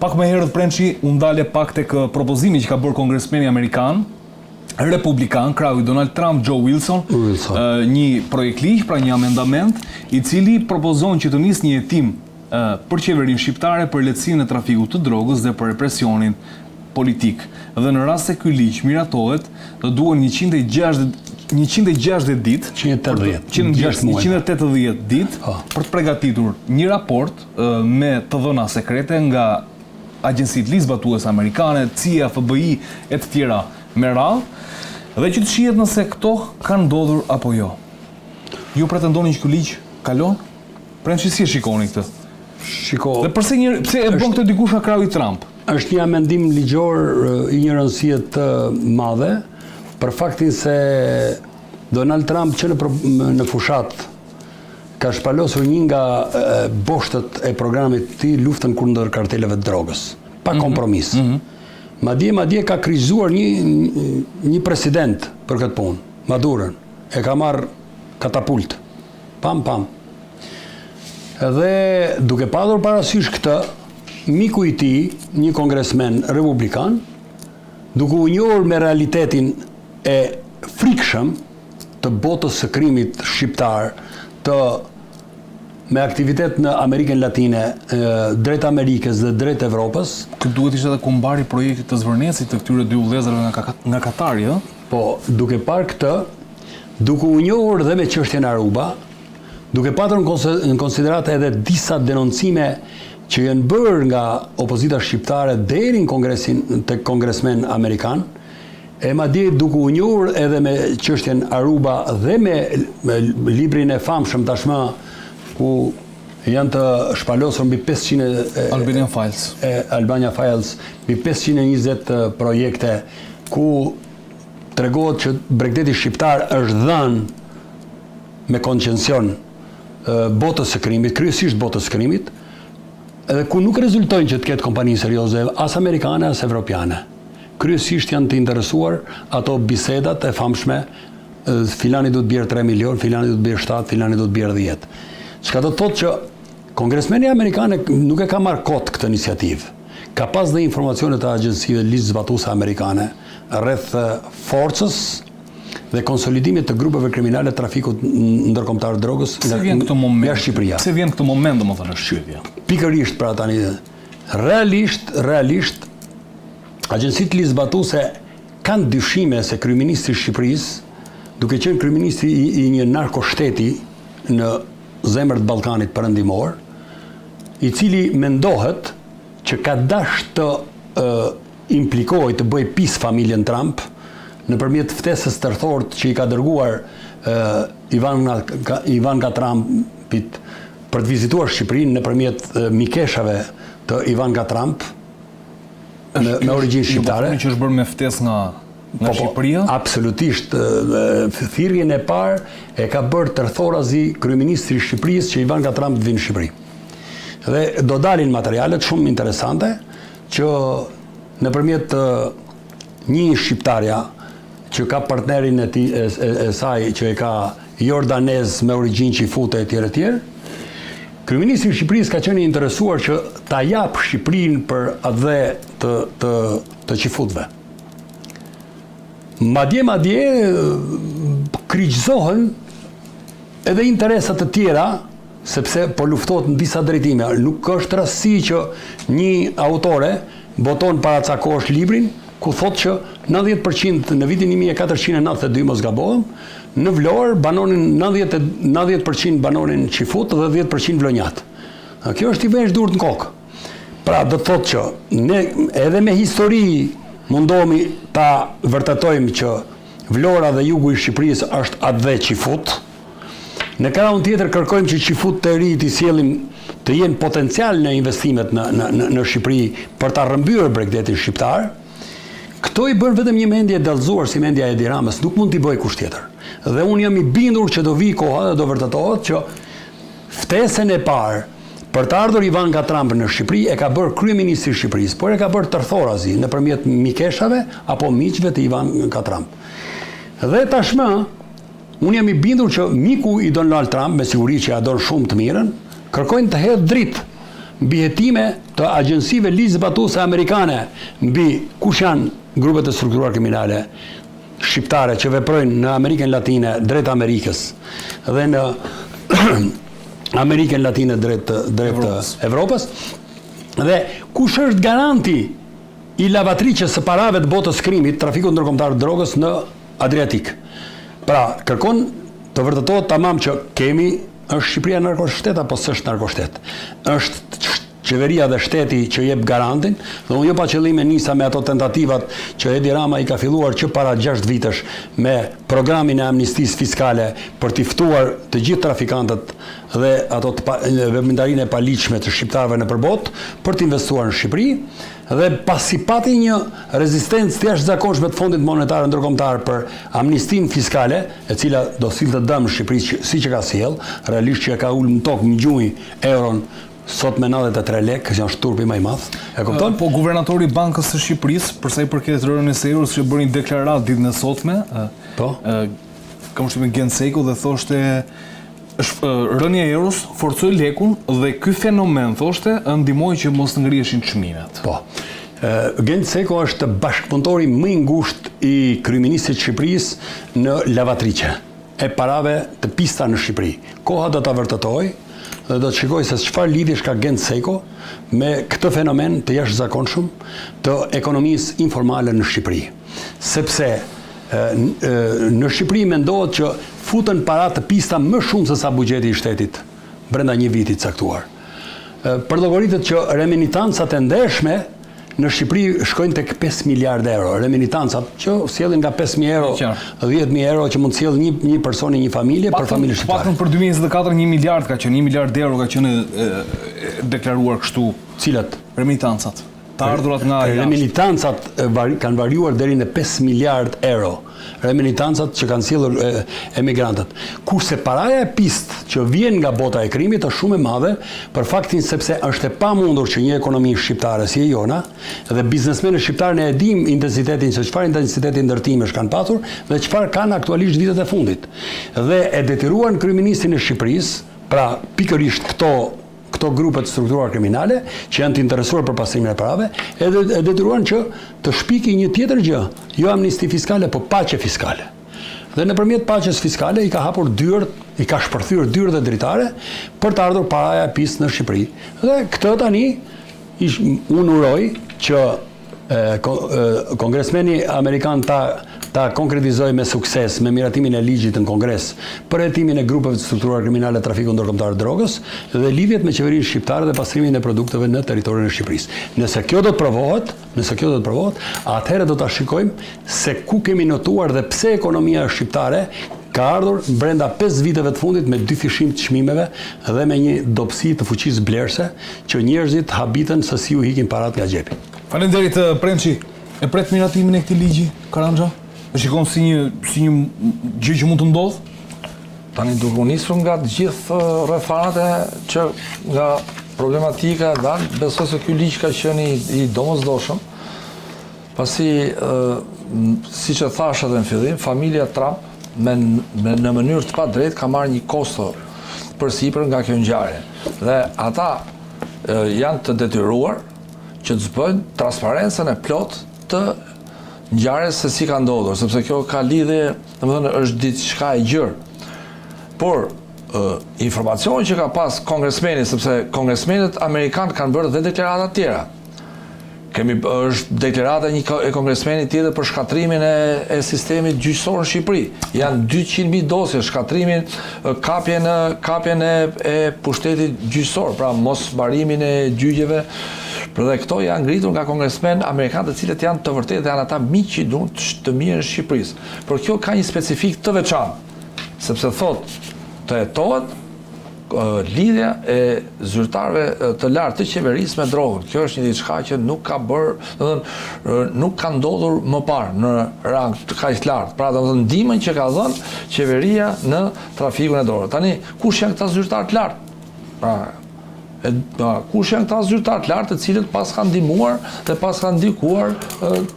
Pak më herët Prençi u ndale pak tek propozimi që ka bërë kongresmeni amerikan, republikan, krahu i Donald Trump, Joe Wilson, një projekt ligj, pra një amendament, i cili propozon që të nisë një hetim për qeverinë shqiptare për lehtësimin e trafikut të drogës dhe për represionin politik. Dhe në rast se ky ligj miratohet, do duhen 160 ditë, 180 ditë për të përgatitur një raport me të dhëna sekrete nga agjencitë ligjzbatuese amerikane, CIA, FBI e të tjera me radhë, dhe që të shihet nëse këto kanë ndodhur apo jo. Ju pretendoni që ky ligj kalon? Prençi, si e shikoni këtë? Dhe pse e bën këtë dikush nga krahu i Trump? Është një amendim ligjor i një rëndësie të madhe, për faktin se Donald Trump që në fushat ka shpalosur një nga boshtët e programit të tij luftën kundër karteleve të drogës, pa kompromis. Madje ka krizuar një president për këtë punë, Madurën, e ka marrë katapult. Pam. Edhe duke padur parasysh këtë, miku i tij, një kongresmen republikan, duke u njohur me realitetin e frikshëm të botës së krimit shqiptar, me aktivitet në Amerikën Latine, drejt Amerikës dhe drejt Evropës. Këtë duhet ishte edhe kumbari projektit të zvërnesit të këtyre dy udhëzërve nga Katari, ë? Po, duke parë këtë, duke u njohur dhe me çështjen Aruba, duke patur në konsiderat edhe disa denoncime që janë bërë nga opozita shqiptare deri në tek kongresmen amerikan, e madje duke u njohur edhe me çështjen Aruba dhe me librin e famshëm tashmë ku janë të shpalosur mbi 500 Albania Files, mbi 520 projekte ku tregohet që Bregdeti shqiptar është dhënë me koncesion botës së krimit, kryesisht botës së krimit, edhe ku nuk rezultojnë që të ketë kompani serioze, as amerikane, as evropiane. Kryesisht janë të interesuar ato bisedat e famshme, filani do të bjerë 3 milion, filani do të bjerë 7, filani do të bjerë 10. Çka do të thotë që kongresmeni amerikane nuk e ka marrë kot këtë iniciativë. Ka pas dhe informacione të agjencive ligjzbatuese amerikane rreth forcës dhe konsolidimit të grupeve kriminale trafikut ndërkombëtar drogës nga Shqipëria. Pse vjen këtë moment, domethënë, shqyrtja? Pikërisht pra tani, realisht agjencitë ligjzbatuese kanë dyshime se kryeministri i Shqipërisë, duke qenë kryeministri i një narkoshteti në zemër të Ballkanit perëndimor, i cili mendohet që ka dash të implikojë, të bëjë pis familjen Trump nëpërmjet ftesës tërthort që i ka dërguar Ivanka Trumpit për të vizituar Shqipërinë nëpërmjet mikeshave të Ivanka Trump me origjinë shqiptare. Që është bërë me ftesë nga Shqipëria? Absolutisht. Thirrjen e parë e ka bërë tërthorazi kryeministri i Shqipërisë që Ivanka Trump vinë në Shqipëri. Dhe do dalin materialet shumë interesante që nëpërmjet një shqiptarja që ka partnerin e saj që e ka jordanez me origjinë qifute etj. Kryeministri i Shqipërisë ka qenë i interesuar që ta jap Shqipërinë për atë të qifutëve. Madje kryqëzohen edhe interesat të tjera, sepse po luftohet në disa drejtime. Nuk është rastësi që një autore boton paracakosh librin ku thotë që 90% në vitin 1492 mos gabohem, në Vlorë banonin 90% banonin qifut dhe 10% vlonjat. Kjo është i vesh durt në kokë. Pra do të thotë që ne edhe me histori mundohemi ta vërtetojmë që Vlora dhe jugu i Shqipërisë është atë dhe qifut. Në krahun tjetër kërkojmë që qifut të ri t'i sjellim të jenë potencial në investimet në Shqipëri për ta rrëmbyer Bregdetin shqiptar. Këto i bën vetëm një mendje dallëzuar si mendja e Edi Ramës, nuk mund t'i bëj kusht tjetër. Dhe unë jam i bindur që do vi koha dhe do vërtetohet që ftesën e parë për të ardhur Ivanka Trump në Shqipëri e ka bërë kryeministri i Shqipërisë, por e ka bërë tërthorazi nëpërmjet mikeshave apo miqve të Ivanka Trump. Dhe tashmë unë jam i bindur që miku i Donald Trump, me siguri që ja don shumë të mirën, kërkojnë të hedhë dritë mbi hetime të agjensive ligjzbatuese amerikane mbi kush janë grupet e strukturuar kriminale shqiptare që veprojnë në Amerikën Latine drejt Amerikës dhe në Amerikën Latine drejt Evropës, dhe kush është garanti i lavatriqes së parave të botës krimit, trafikut ndërkombëtar të drogës në Adriatik. Pra, kërkon të vërtetohet tamam që është Shqipëria narkoshtet apo s'është narkoshtet. Është qeveria dhe shteti që jep garantin, dhe unë jo pa qëllime nisa me ato tentativat që Edi Rama i ka filluar që para 6 vitesh me programin e amnistisë fiskale për t'i ftuar të gjithë trafikantët dhe ato veprimtarinë e paligjshme të shqiptarëve në përbot për t'investuar në Shqipëri, dhe pasi pati një rezistencë të jashtëzakonshme të Fondit Monetar Ndërkombëtar për amnistinë fiskale, e cila do sillte dëm në Shqipëri siç e ka sjell, realisht që e ka ulë në tokë në gjuj euron sot me 93 lekë, që janë shturpi më i madh. E kupton? Po guvernatori i Bankës së Shqipërisë, për sa i përket rënies së euros, që bëri një deklaratë ditën e sotme, kam shtypën Genseku dhe thoshte rënia e euros forcoi lekun dhe ky fenomen thoshte ndihmoi që mos ngriheshin çmimet. Po. Genseku është bashkëpunëtori më i ngushtë i kryeministit të Shqipërisë në lavatriqe e parave të pista në Shqipëri. Koha do ta vërtetojë dhe do të shikoj se çfarë lidhjesh ka Genseku me këtë fenomen të jashtëzakonshëm të ekonomisë informale në Shqipëri. Sepse në Shqipëri mendohet që futen para të pista më shumë se sa buxheti i shtetit brenda një viti të caktuar. Për llogaritet që reminitancat e ndershme në Shqipëri shkojnë tek 5 miliardë euro. Reminitancat që sjellin nga 5.000 euro, 10.000 euro që mund të sjellë një person i një familje për familje shqiptare. Patëm për 2024 1 miliard ka qenë, 1 miliard euro ka qenë deklaruar kështu. Cilat? Reminitancat. Të ardhurat nga jashtë. Reminitancat kanë variuar deri në 5 miliard euro. Reminitancat që kanë sjellur emigrantët. Kurse paraja e pistë që vjen nga bota e krimit është shumë e madhe, për faktin sepse është e pamundur që një ekonomi shqiptare si e jona dhe biznesmenët shqiptarë ne e dim intensitetin, se çfarë intensiteti ndërtimesh kanë pasur dhe çfarë kanë aktualisht vitet e fundit. Dhe e detyruan kryeministin e Shqipërisë, pra pikërisht këto grupet strukturuar kriminale që janë të interesuar për pastrimin e parave, e detyruan që të shpiki një tjetër gjë, jo amnisti fiskale, po paqe fiskale. Dhe nëpërmjet paqes fiskale i ka hapur dyert, i ka shpërthyer dyert e dritare për të ardhur paraja e pisë në Shqipëri. Dhe këtë tani unë uroj që kongresmeni amerikan ta konkretizoj me sukses me miratimin e ligjit në Kongres për hetimin e grupeve të strukturuar kriminale trafikut ndërkombëtar të drogës dhe lidhjet me qeverinë shqiptare dhe pastrimin e produkteve në territorin e Shqipërisë. Nëse kjo do të provohet, atëherë do ta shikojmë se ku kemi notuar dhe pse ekonomia shqiptare ka ardhur brenda 5 viteve të fundit me 2 fishim të çmimeve dhe me një dobësi të fuqisë blerëse që njerëzit habiten se si u hikin parat nga xhepi. Faleminderit Prençi. E pret miratimin e këtij ligji, Karanxha? E shikon si një gjë që mund të ndodhë? Tani duke u nisur nga të gjithë rrethanat që nga problematika e dalë, besoj se ky ligj ka qenë i domosdoshëm. Pasi siç e thash edhe në fillim, familja Trump në mënyrë të padrejtë ka marrë një kosto përsipër nga kjo ngjarje. Dhe ata janë të detyruar që të zbëjnë transparencën e plot të ngjarjes se si ka ndodhur, sepse kjo ka lidhje, domethënë është diçka e gjerë. Por informacioni që ka pas kongresmeni, sepse kongresmenët amerikanë kanë bërë dhe deklarata tjera. Është deklarata e kongresmenit tjetër për shkatrimin e sistemit gjyqësor në Shqipëri. Janë 200.000 dosje, shkatrimin, kapjen e pushtetit gjyqësor, pra mos mbarimin e gjyqjeve. Dhe këto janë ngritur nga kongresmen amerikanë, të cilët janë të vërtetë dhe janë ata miq që duan të mirën e Shqipërisë. Por kjo ka një specifik të veçantë, sepse thotë të hetohet lidhja e zyrtarëve të lartë të qeverisë me drogën. Kjo është një diçka që nuk ka nuk ka ndodhur më parë në rang të kaq lartë. Pra domethënë ndihmën që ka dhënë qeveria në trafikun e drogës. Tani kush janë këta zyrtarë të lartë? Kush janë këta zyrtarë të lartë të cilët pas kanë ndihmuar dhe pas kanë ndikuar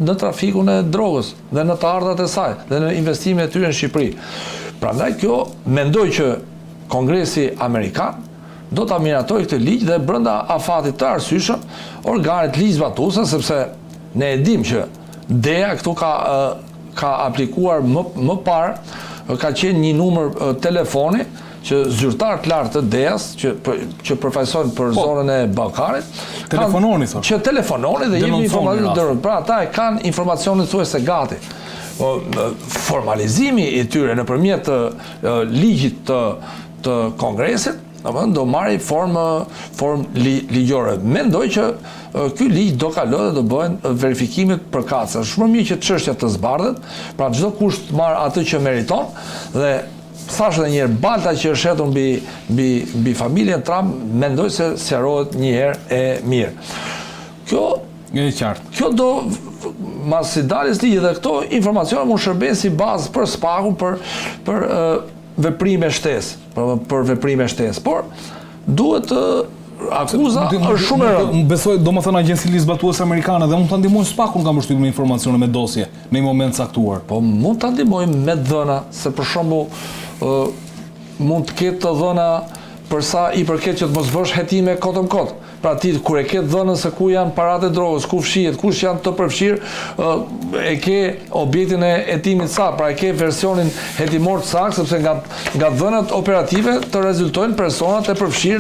në trafikun e drogës dhe në të ardhurat e saj dhe në investimet e tyre në Shqipëri. Prandaj kjo mendoj që Kongresi Amerikan do ta miratoj këtë ligj dhe brenda afatit të arsyeshëm organet ligjzbatuese, sepse ne e dim që DEA këtu ka aplikuar më parë, ka qenë një numër telefoni që zyrtar të lartë të DEA-s që përfaqësojnë për zonën e Ballkanit, telefononi thonë. Që telefononi dhe jemi informacion. Pra ata e kanë informacionin thuajse gati. Formalizimi i tyre nëpërmjet ligjit të Kongresit, do marri formë ligjore. Mendoj që ky ligj do kalojë dhe do bëhen verifikimet përkatëse. Shumë mirë që çështja të zbardhet, pra çdo kush të marr atë që meriton dhe thash edhe një herë, balta që është hetur mbi familjen Trump, mendoj se sqarohet një herë e mirë. Kjo do masi dalës ligji dhe këto informacione mund shërben si bazë për spakun për veprime shtesë, për veprime shtesë. Por duhet akuza është shumë e rëndë. Besoj, domethënë agjencitë ligjzbatuese amerikane dhe mund ta ndihmojnë spakun ka mbështytur me informacione me dosje në një moment caktuar. Po mund ta ndihmojnë me dhëna, se për shembull mund të ketë të dhëna për sa i përket që të mos bësh hetime kotëm kot. Pra ti kur e ke dhënën se ku janë paratë e drogës, ku fshihet, kush janë të përfshirë, e ke objektin e hetimit sakt, pra e ke versionin hetimor të sakt, sepse nga dhënat operative të rezultojnë personat e përfshirë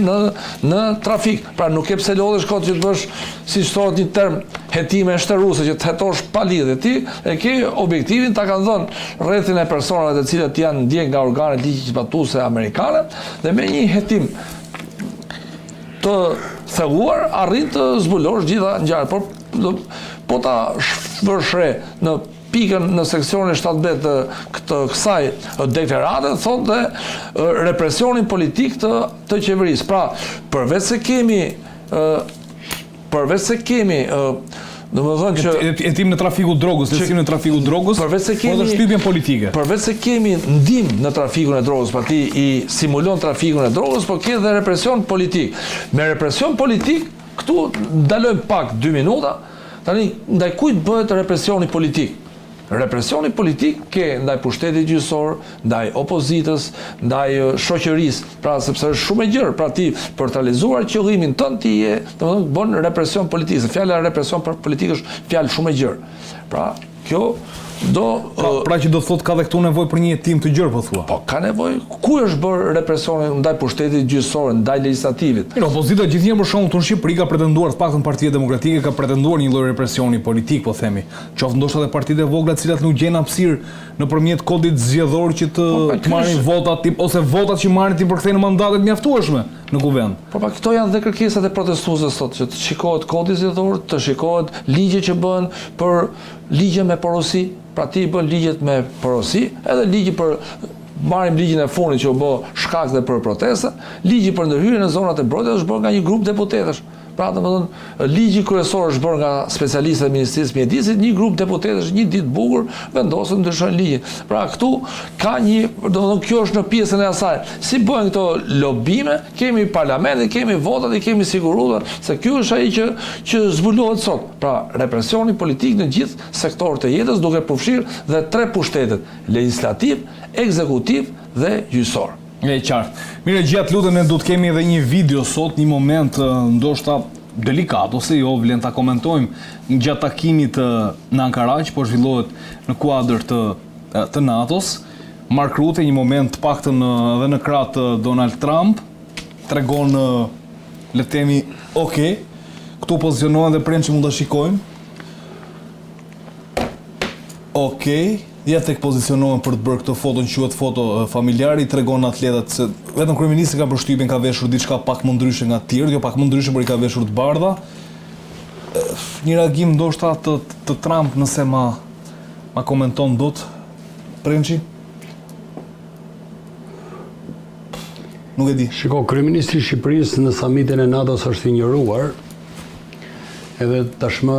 në trafik. Pra nuk e pse lodhesh kot që të bësh, si thotë një term, hetime shteruse, që të hetosh pa lidhje. Ti e ke objektivin, ta kanë dhënë rrethin e personave të cilët janë ndjek nga organet ligjzbatuese amerikane dhe me një hetim të theguar arrin të zbulosh gjitha ngjarjet. Po ta shpërsh re në pikën në seksionin 7B të kësaj deklarate, thotë dhe represionin politik të qeverisë. Pra, përveç se kemi domethënë që hetim në trafiku drogës, lehtësim në trafiku drogës, përveç se kemi shtypjen politike. Përveç se kemi ndihmë në trafikun e drogës, pra ti i simulon trafikun e drogës, por ke dhe represion politik. Me represion politik, këtu ndalojmë pak 2 minuta. Tani ndaj kujt bëhet represioni politik? Represioni politik ke ndaj pushtetit gjyqësor, ndaj opozitës, ndaj shoqërisë, pra sepse është shumë e gjerë, pra ti për të realizuar qëllimin tënd ti bën represion politik. Fjala represion politik është fjalë shumë e gjerë. Pra kjo do pra që do thotë ka dhe këtu nevojë për një hetim të gjerë, po thua. Po ka nevojë. Ku është bërë represioni ndaj pushtetit gjyqësor, ndaj legjislativit? Opozita gjithnjëherë për shkakun në Shqipëri ka pretenduar, të paktën Partia Demokratike ka pretenduar një lloj represioni politik, po themi. Qoftë ndoshta edhe partitë e vogla të cilat nuk gjejnë hapësirë nëpërmjet kodit zgjedhor që të marrin votat ose votat që marrin ti përkthejnë në mandatet mjaftueshme në kuvend. Po pa këto janë dhe kërkesat e protestuesve sot, që të shikohet kodi zgjedhor, të shikohet ligje që bëhen për ligje me porosi. Pra ti bën ligjet me porosi, edhe ligji për marrim ligjin e fundit që u bë shkak dhe për protesta, ligji për ndërhyrjen në zonat e mbrojtjes është bërë nga një grup deputetësh. Pra domethënë ligji kryesor është bërë nga specialistët e Ministrisë së Mjedisit, një grup deputetësh një ditë bukur vendosën ndryshojnë ligjin. Pra këtu ka një, domethënë kjo është në pjesën e asaj. Si bëhen këto lobime, kemi parlamentin, kemi votat e kemi siguruar se ky është ai që zbulohet sot. Pra represioni politik në gjithë sektorët e jetës, duke përfshirë dhe 3 pushtetet: legjislativ, ekzekutiv dhe gjyqësor. E qartë. Mire, gjatë lutem, ne do të kemi edhe një video sot, një moment ndoshta delikat, ose jo, vlen ta komentojmë gjatë takimit në Ankara, që po zhvillohet në kuadër të NATO-s. Mark Rutte, një moment të paktën edhe në krah të Donald Trump, tregon le të themi, okay, këtu pozicionohen dhe prem që mund ta shikojmë. Okej. Ja tek pozicionohen për të bërë këtë foto, që quhet foto familjare, i tregon atletat se vetëm kryeministri ka përshtypjen ka veshur diçka pak më ndryshe nga të tjerë, jo pak më ndryshe, por i ka veshur të bardha. Një reagim ndoshta të Trump, nëse ma komenton dot, Prençi? Nuk e di. Shiko, kryeministri i Shqipërisë në samitin e NATO-s është injoruar, edhe tashmë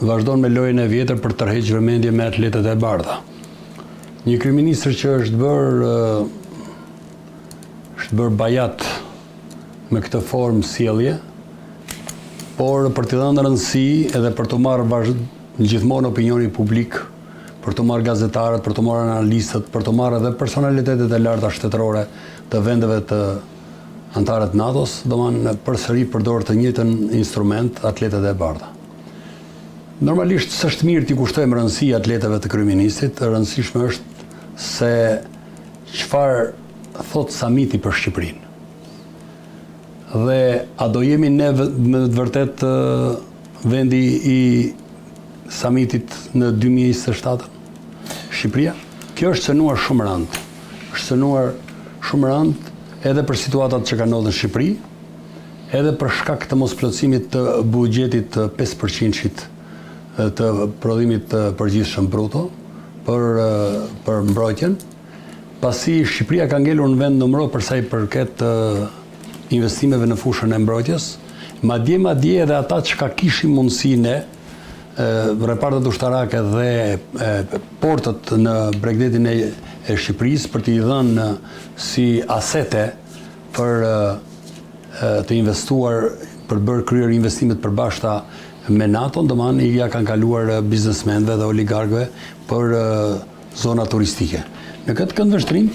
vazhdon me lojën e vjetër për të tërhequr vëmendje me atletët e bardha. Një kryeministër që është bërë bajat me këtë formë sjellje, por për të dhënë rëndësi edhe për të marrë gjithmonë opinioni publik, për të marrë gazetarët, për të marrë analistët, për të marrë edhe personalitetet e larta shtetërore të vendeve të antarët NATO-s, domethënë përsëri përdor të njëjtën instrument atletët e bardha. Normalisht s'është mirë t'i kushtojmë rëndësi atletëve të kryeministit, e rëndësishme është se çfarë thot samiti për Shqipërinë. Dhe a do jemi ne me të vërtet vendi i samitit në 2027? Shqipëria? Kjo është cënuar shumë rënd. Është cënuar shumë rënd edhe për situatat që kanë ndodhur në Shqipëri, edhe për shkak të mosplotësimit të buxhetit 5%-shit të prodhimit të përgjithshëm bruto për mbrojtjen, pasi Shqipëria ka ngelur në vend numëror për sa i përket investimeve në fushën e mbrojtjes, madje edhe ata që ka kishin mundësinë repartet ushtarake dhe portët në Bregdetin e Shqipërisë për t'i dhënë si asete për të investuar, për bërë kryer investimet përbashkëta me NATO-n, domethënë i ja kanë kaluar biznesmenëve dhe oligarkëve për zona turistike. Në këtë këndvështrim,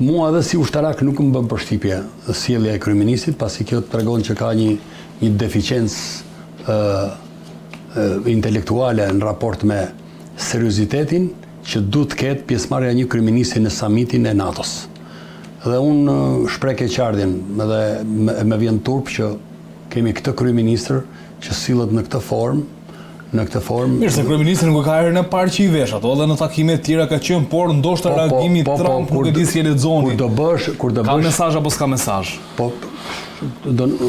mua edhe si ushtarak nuk më bën përshtypje sjellja e kryeministit, pasi kjo tregon që ka një deficiencë intelektuale në raport me seriozitetin që duhet të ketë pjesëmarrja e një kryeministi në samitin e NATO-s. Dhe unë shpreh keqardhjen, edhe më vjen turp që kemi këtë kryeministër që sillet në këtë formë. Mirë, se kryeministri nuk ka herën e parë që i vesh ato, edhe në takime të tjera ka qenë, por ndoshta reagimi Trump nuk e di si e lexoni. Kur do bësh, ka mesazh apo s'ka mesazh?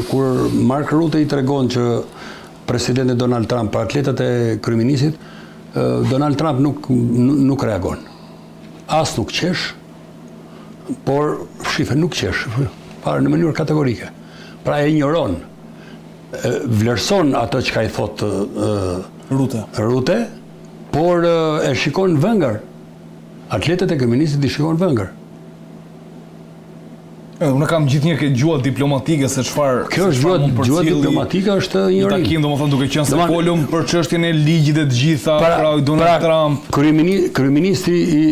Kur Mark Rutte i tregon që presidenti Donald Trump për atletët e kryeministit, Donald Trump nuk reagon. As nuk qesh, por shife nuk qesh, parë në mënyrë kategorike. Pra e ignoron, vlerëson ato që ka i thot Rutte, por e shikon vëngër. Atletët e kryeministit i shikon vëngër. Unë kam gjithnjë këtë gjuha diplomatike se çfarë. Kjo është gjuha diplomatike, është ignorim. Në takim domethënë duke qenë se folum për çështjen e ligjit e të gjitha, pra Donald Trump. Kryeministri i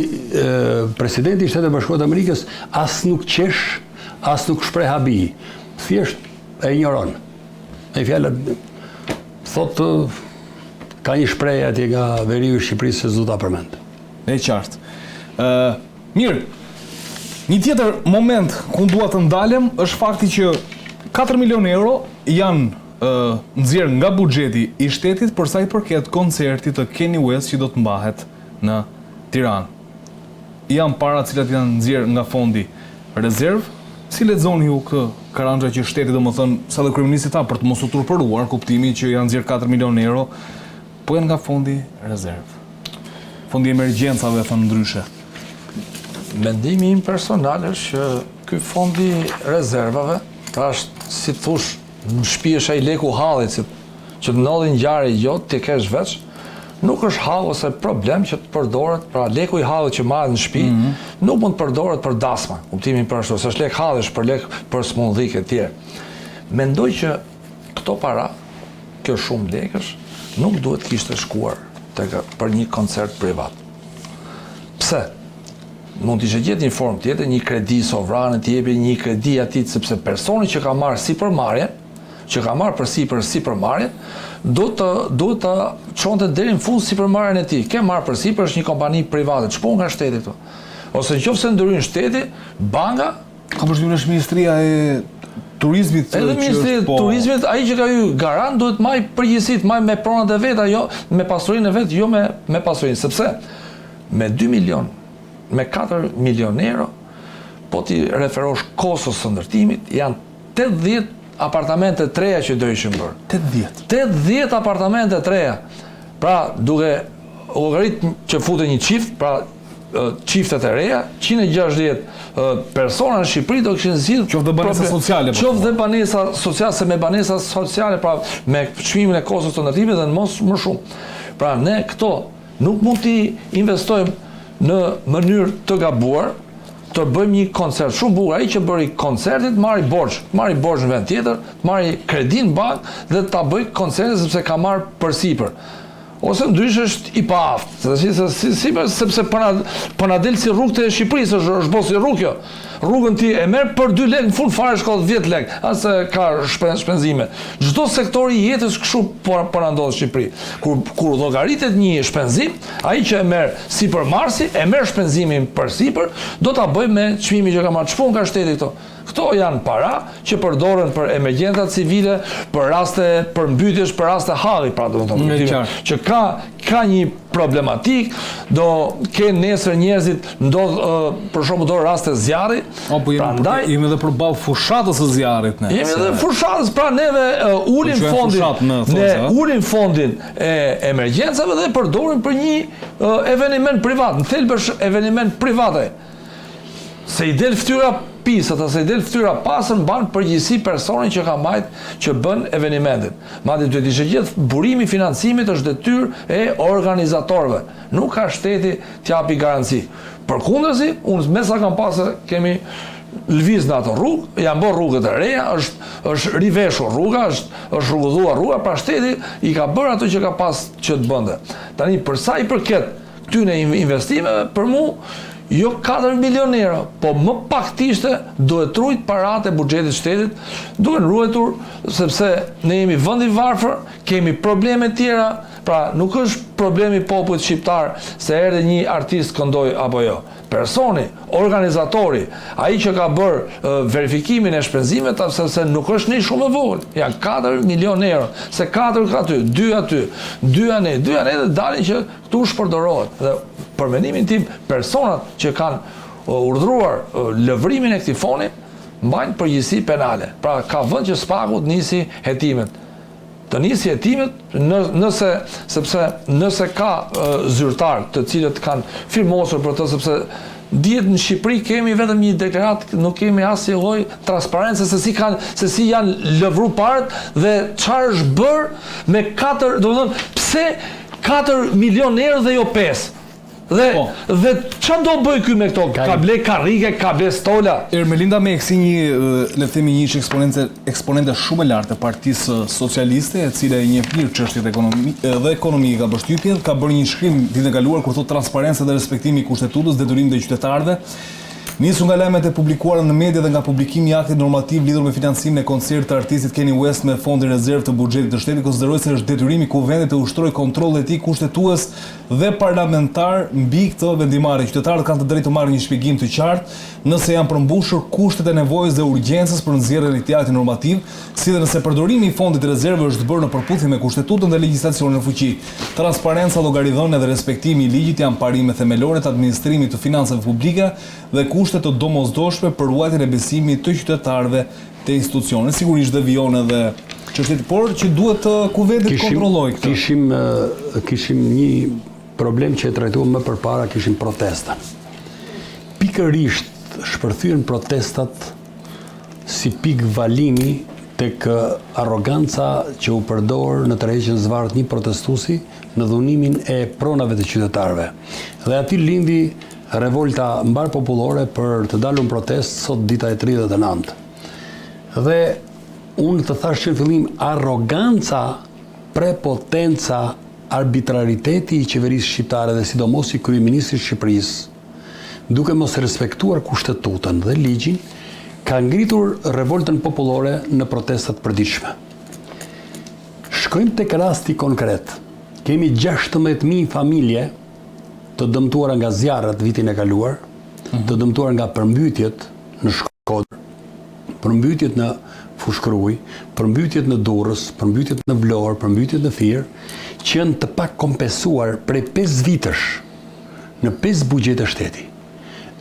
presidenti i Shtetit Bashkuar të Amerikës as nuk qesh, as nuk shpreh habi. Thjesht e ignoron. Me fjalë thotë ka një shprehje atje nga veriu i Shqipërisë se s'do ta përmend. E qartë. Mirë. Një tjetër moment ku dua të ndalem është fakti që 4 milionë euro janë nxjerrë nga buxheti i shtetit për sa i përket koncertit të Kanye West që do të mbahet në Tiranë. Janë para të cilat janë nxjerrë nga fondi rezerv. Si lexoni ju karandra që shteti domethënë sa dhe kryeministi tha për të mos u turpëruar kuptimin që janë nxjerrë 4 milionë euro, po janë nga fondi rezerv. Fondi emergjencave thënë ndryshe. Mendimi im personal është që ky fondi rezervave, pra është si thosh, në shtëpi është ai leku hallit që të ndodhin ngjarje jot ti kesh veç, nuk është hall ose problem që të përdoret, pra leku i hallit që marret në shtëpi, nuk mund të përdoret për dasma. Kuptimin për ashtu, s'është lek hallish për lek për smundllike të tjera. Mendoj që këto para, kjo shumë lekësh, nuk duhet kishte shkuar për një koncert privat. Pse? Mund të gjetë një formë tjetër, një kredi sovrane të jepi një kredi atij, sepse personi që ka marrë sipërmarrjen, që ka marrë për sipërmarrjen, do të çonte deri në fund sipërmarrjen e tij. Ke marrë për sipër është një kompani private, ç'po nga shteti këtu. Ose nëse ndryn shteti, banka ka përshtypjen është Ministria e Turizmit. Edhe Ministria e Turizmit, ai që ka hyrë garant duhet marrë përgjegjësitë, marrë me pronat e veta, jo me pasurinë e vet, jo me pasurinë, sepse me 2 milion, me 4 milion euro, po ti referosh kostës së ndërtimit, janë 80 apartamente të reja që do ishin bërë. 80 apartamente të reja. Pra, duke llogarit që futen një çift, pra çiftet e reja, 160 persona në Shqipëri do kishin zgjidhur qoftë dhe banesa sociale. Qoftë dhe banesa sociale, se me banesa sociale, pra me çmimin e kostës së ndërtimit dhe mos më shumë. Pra, ne këto nuk mund t'i investojmë në mënyrë të gabuar, të bëjmë një koncert shumë bukur. Ai që bëri koncertin marri borxh në vend tjetër, marri kredi në bankë dhe ta bëj koncertin sepse ka marrë përsipër. Ose ndryshe është i paaftë, sepse po na del si rrugët e Shqipërisë, është bosi rrugë kjo. rrugën ti e merr për 2 lekë, në fund fare shkon 10 lekë, as ka shpenzime. Çdo sektor i jetës kështu po na ndodh në Shqipëri. Kur llogaritet një shpenzim, ai që e merr sipër marsi, e merr shpenzimin për sipër, do ta bëj me çmimin që ka marrë. Ç'pun ka shteti këto? Këto janë para që përdoren për emergjenca civile, për raste përmbytjesh, për raste halli, pra domethënë që ka një problematik, do ke nesër njerëzit ndodh për shembull do raste zjarri. Prandaj jemi edhe përballë fushatës së zjarrit ne. Jemi edhe fushatës, pra neve ulim fondin e emergjencave dhe përdorim për një eveniment privat, në thelb është eveniment private. Se i del fytyra pisët, ose i del fytyra pasër, mban përgjegjësi personi që ka mbajt që bën evenimentin. Madje duhet ishte gjithë burimi i financimit është detyrë e organizatorëve. Nuk ka shteti t'japi garanci. Përkundërzi, unë me sa kam pasur kemi lviz në ato rrugë, janë bërë rrugët e reja, është riveshur rruga, është rrugëdhuar rruga, pra shteti i ka bërë ato që ka pas që të bënte. Tani për sa i përket këtyre investimeve, për mua jo 4 milion euro, po më pak tishte duhet ruajt paratë e buxhetit shtetit, duhet ruajtur sepse ne jemi vend i varfër, kemi probleme tjera, pra nuk është problemi popullit shqiptar se erdhi një artist këndoi apo jo. Personi, organizatori, ai që ka bërë verifikimin e shpenzimeve, sepse nuk është një shumë e vogël. Janë 4 milion euro, se 4 ka aty, 2 aty, 2 anë dhe dalin që këtu shpërdorohet. Dhe për mendimin tim, personat që kanë urdhëruar lëvrimin e këtij foni mbajnë përgjegjësi penale. Pra ka vënë që SPAK-u të nisi hetimet. Të nisi hetimet sepse nëse ka zyrtar të cilët kanë firmosur për të, sepse dihet në Shqipëri kemi vetëm një deklarat, nuk kemi asnjë lloj transparencë se si janë lëvru parët dhe çfarë është bërë me 4, domethënë pse 4 milion euro dhe jo 5. Dhe çfarë do bëj ky me këto? Ka ble karrige, ka ble stola. Ermelinda Meksi, le të themi një eksponente shumë e lartë e Partisë Socialiste, e cila e njeh mirë çështjet dhe ekonomike ka përshtypjen, ka bërë një shkrim ditën e kaluar kur thotë transparenca dhe respektimi i kushtetutës, detyrim ndaj qytetarëve. Nisu nga lajmet e publikuara në media dhe nga publikimi i aktit normativ lidhur me financimin e koncertit të artistit Kanye West me fondin rezervë të buxhetit të shtetit, konsideroj se është detyrimi i kuvendit të ushtrojë kontroll e tij kushtetues dhe parlamentar mbi këtë vendimarrje. Qytetarët kanë të drejtë të marrin një shpjegim të qartë nëse janë përmbushur kushtet e nevojës dhe urgjencës për nxjerrjen e këtij akti normativ, si dhe nëse përdorimi i fondit rezervë është bërë në përputhje me kushtetutën dhe legjislacionin në fuqi. Transparenca, llogaridhënia dhe respektimi i ligjit janë parime themelore të administrimit të financave publike dhe kushtet të domosdoshme për ruajtjen e besimit të qytetarëve te institucionet. Sigurisht devijon edhe çështjet, por që duhet kuvendi të kontrollojë këtë. Kishim një problem që e trajtuam më përpara, kishim protesta. Pikërisht shpërthyen protestat si pikë valimi tek arroganca që u përdor në tërheqjen zvarrt një protestuesi në dhunimin e pronave të qytetarëve. Dhe aty lindi revolta mbar popullore për të dalur në protestë sot dita e 39. Dhe unë të thash që në fillim arroganca, prepotenca, arbitrariteti i qeverisë shqiptare dhe sidomos i kryeministrit të Shqipërisë, duke mos respektuar kushtetutën dhe ligjin, ka ngritur revoltën popullore në protestat përditshme. Shkojmë tek rasti konkret. Kemi 16.000 familje të dëmtuara nga zjarret vitin e kaluar, të dëmtuar nga përmbytjet në Shkodër, përmbytjet në Fushkruj, përmbytjet në Durrës, përmbytjet në Vlorë, përmbytjet në Fier, që janë të pak kompensuar prej 5 vitësh në 5 buxhete shteti.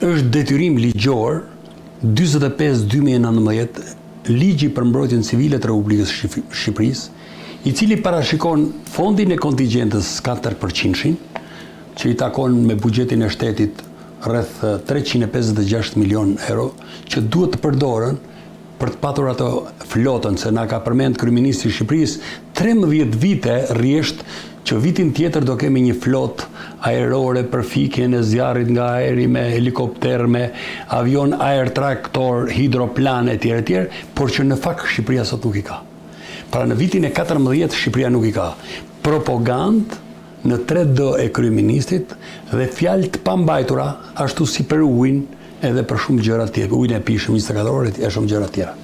Është detyrim ligjor 45/2019 ligji për mbrojtjen civile të Republikës Shqipërisë, i cili parashikon fondin e kontingjentës 4%, që i takon me buxhetin e shtetit rreth 356 milion euro, që duhet të përdoren për të patur ato flotën, se na ka përmend kryeministri i Shqipërisë 13 vite rresht që vitin tjetër do kemi një flotë aerore për fikjen e zjarrit nga aeri me helikopter, me avion air traktor, hidroplan etj, por që në fakt Shqipëria sot nuk i ka. Pra në vitin e 14 Shqipëria nuk i ka. Propagandë në 3D e kryeministrit dhe fjalë të pambajtura ashtu si për ujin edhe për shumë gjëra tjera, ujin e pishëm 24 orë e shumë gjëra tjera.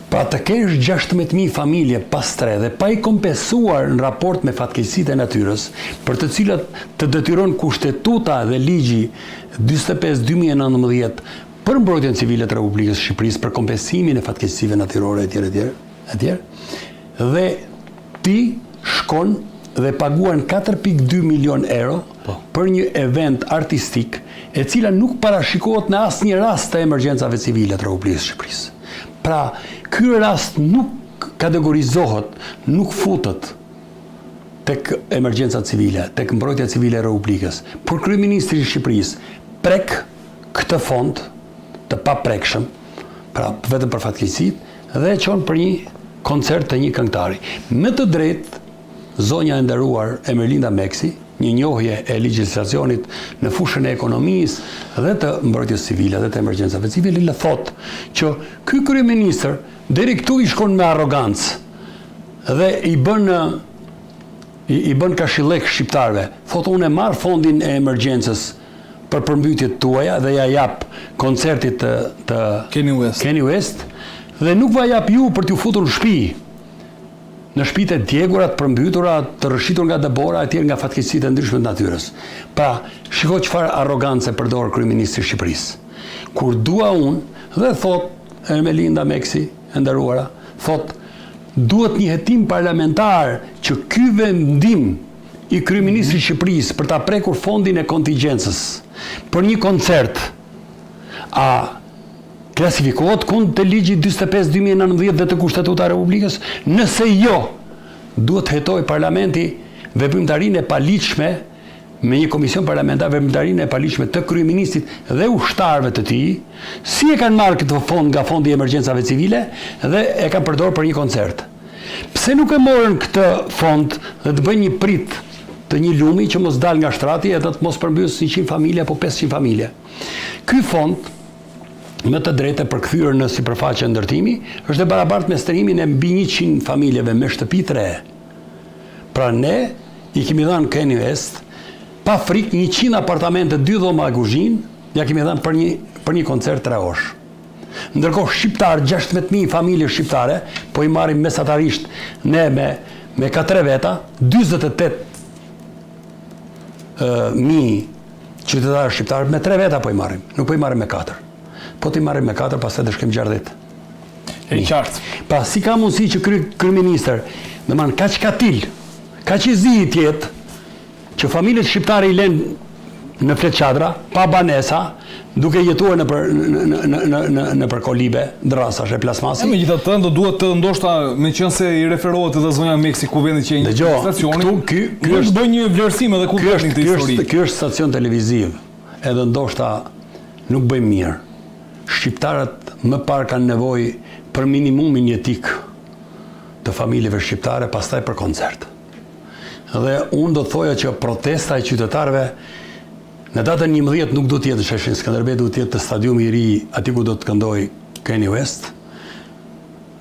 Pra të kesh 16.000 familje pas 3 dhe pa i kompensuar në raport me fatkeqësitë e natyrës, për të cilat të detyron kushtetuta dhe ligji 45/2019 për mbrojtjen civile të Republikës së Shqipërisë për kompensimin e fatkeqësive natyrore etj. Dhe ti shkon dhe paguan 4.2 milion euro për një event artistik e cila nuk parashikohet në asnjë rast të emergjencave civile të Republikës së Shqipërisë. Pra, ky rast nuk kategorizohet, nuk futet tek emergjenca civile, tek mbrojtja civile e Republikës. Por kryeministri i Shqipërisë prek këtë fond të paprekshëm, pra vetëm për fatkeqësitë, dhe e çon për një koncert të një këngëtari. Me të drejtë, zonja e nderuar Emerlinda Meksi, një njohje e legjislacionit në fushën e ekonomisë dhe të mbrojtjes civile dhe të emergjencave civile, le thot që ky kryeministër deri këtu i shkon me arrogancë dhe i bën kashillek shqiptarëve. Thotë unë e marr fondin e emergjencës për përmbytjet tuaja dhe ja jap koncertit të Kanye West dhe nuk va jap ju për t'ju futur në shtëpi. Në shtëpitë e djegurat, përmbytura, të rëshitur nga dëbora e tjerë nga fatkeqësitë e ndryshme të natyrës. Pra, shiko çfarë arrogancë përdor kryeministri i Shqipërisë. Kur dua unë dhe thot Emerlinda Meksi, e nderuara, thot duhet një hetim parlamentar që ky vendim i kryeministrit të Shqipërisë për ta prekur fondin e kontingjencës për një koncert a klasifikohet kundër të ligjit 45/2019 dhe të Kushtetuta e Republikës? Nëse jo, duhet hetoj parlamenti veprimtarinë e paligjshme me një komision parlamentar, veprimtarinë e paligjshme të kryeministrit dhe ushtarëve të tij, si e kanë marrë këtë fond nga fondi i emergjencave civile dhe e kanë përdorur për një koncert. Pse nuk e morën këtë fond dhe të bëjnë një prit të një lumi që mos dal nga shtrati edhe të mos përmbys 100 familje apo 500 familje? Ky fond me të drejtë e përkthyer në sipërfaqe ndërtimi, është e barabartë me shtrimin e mbi 100 familjeve me shtëpi 3. Pra ne i kemi dhënë Kanye West pa frikë 100 apartamente, 2 dhoma kuzhinë, ja kemi dhënë për një koncert 3 orësh. Ndërkohë shqiptar 16.000 familje shqiptare, po i marrim mesatarisht ne me 4 veta, 48.000 qytetarë shqiptarë me 3 veta po i marrim, nuk po i marrim me 4. Po t'i marrim me 4, pastaj të shkem 60. E qartë. Pa si ka mundësi që kryeministër, domethënë kaq katil, kaq i zi i tjetë, që familjet shqiptare i lënë në fletçadra, pa banesa, duke jetuar në për kolibe, drasash e plasmasi. Megjithatë, duhet të ndoshta meqense i referohet edhe zonja Meksi ku vendi që një stacioni. Ky është bën një vlerësim edhe kulturën të historisë. Ky është stacion televiziv, edhe ndoshta nuk bëjmë mirë. Shqiptarët më parë kanë nevojë për minimumin jetik të familjeve shqiptare, pastaj për koncert. Dhe unë do thoja që protesta e qytetarëve në datën 11 nuk do të jetë në sheshin Skënderbej, do të jetë të stadiumi i ri, aty ku do të këndoj Kanye West.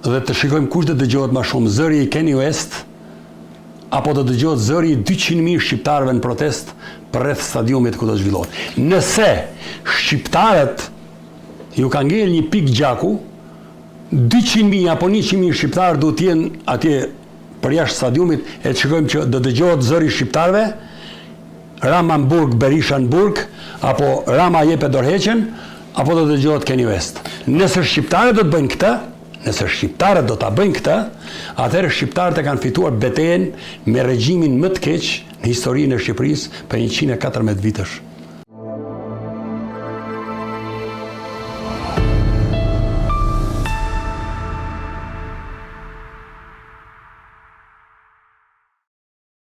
Dhe të shikojmë kush do të dëgjohet më shumë, zëri i Kanye West apo do të dëgjohet zëri i 200.000 shqiptarëve në protest për rreth stadiumit ku do të zhvillohet. Nëse shqiptarët ju ka ngel një pik gjaku, 200.000 apo 100.000 shqiptarë do të jenë atje përjashtë stadiumit e të shikojmë që do dëgjohet zëri shqiptarëve, Rama në burg, Berisha në burg, apo Rama jep e dorheqen, apo do dëgjohet Kanye West. Nëse shqiptarët do të bëjnë këtë, nëse shqiptarët do ta bëjnë këtë, atëherë shqiptarët e kanë fituar betejën me regjimin më të keq në historinë e Shqipërisë për 114 vitesh.